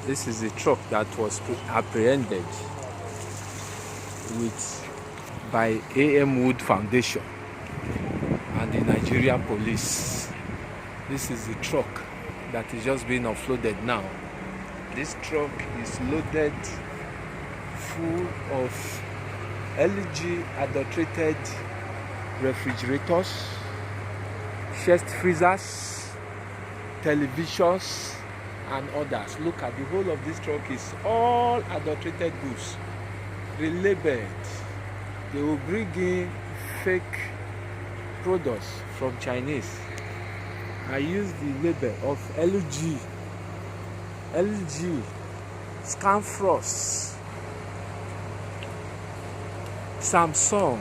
This is a truck that was apprehended by AM Wood Foundation and the Nigerian police. This is the truck that is just being offloaded now. This truck is loaded full of LG adulterated refrigerators, chest freezers, televisions and others. Look at the whole of this truck is all adulterated goods, relabeled. They will bring in fake products from Chinese. I use the label of LG, Scanfrost, Samsung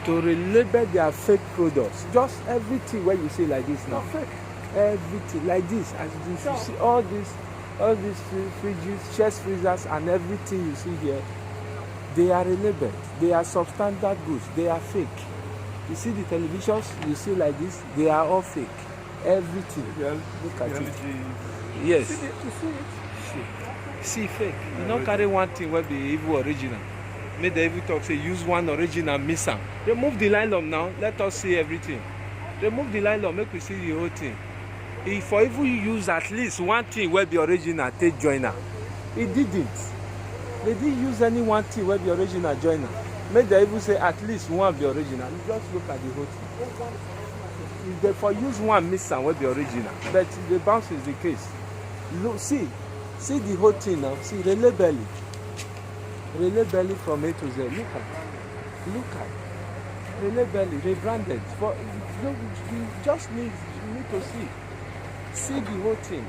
to relabel their fake products. Just everything where you see like this now. Everything like this, as you see all these fridges, chest freezers and everything you see here, they are relabeled. They are substandard goods. They are fake. You see the televisions you see like this, they are all fake. Everything. Look at it. Yes. You see it? See fake. You don't carry one thing where be evil original. Make the evil talk say use one original, miss am. Remove the nylon now. Let us see everything. Remove the nylon, make we see the whole thing. If for even use at least one thing where be original, take joiner. It didn't. They didn't use any one thing where be original joiner. Make the evil say at least one be original. You just look at the whole thing. If they for use one miss am where be original, but the bounce is the case. Look, see the whole thing now. See the label from A to Z. Look at relabel, rebranded. For you just need to see the whole thing.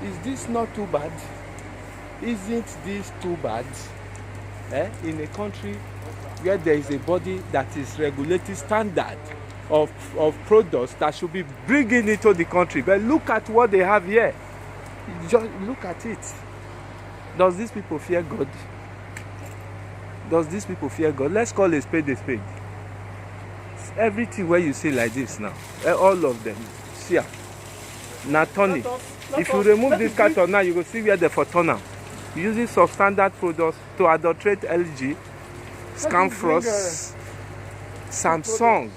Is this not too bad? Isn't this too bad? In a country where there is a body that is regulating standard of products that should be bringing into the country. But look at what they have here. Just look at it. Does these people fear God? Does these people fear God? Let's call a spade a spade. Everything where you see like this now, all of them, see now turning. If you remove this carton now, you will see where they for turn am. Using substandard products to adulterate LG, Scanfrost, Samsung,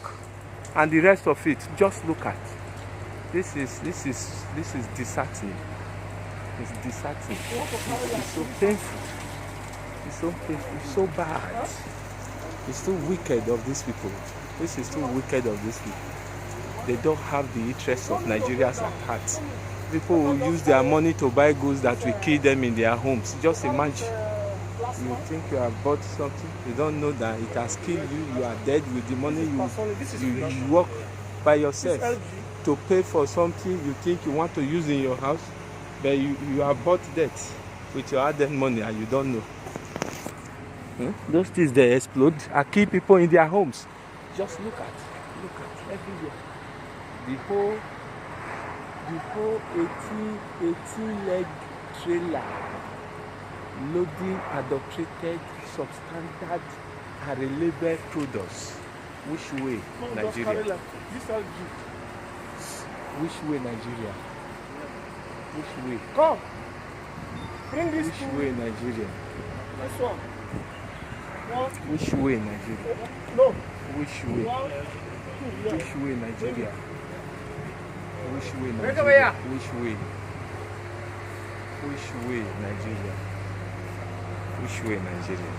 and the rest of it. Just look at. This is disheartening. It's disheartening. It's so painful. It's so painful. It's so bad. It's too wicked of these people. This is too wicked of these people. They don't have the interests of Nigerians at heart. People will use their money to buy goods that will kill them in their homes. Just imagine. You think you have bought something, you don't know that it has killed you. You are dead with the money you work by yourself to pay for something you think you want to use in your house, but you have bought that with your hard-earned money and you don't know. Those things, they explode and kill people in their homes. Just look at everywhere. The whole 18-leg trailer loading adulterated, substandard, and relabeled products. Which way, Nigeria? Which way, Nigeria? Which way? Come. Bring this. Which way, Nigeria? This one. Which way, Nigeria? No. Which way? Which way, Nigeria? Which way, Nigeria? Which way? Which way, Nigeria? Which way, Nigeria?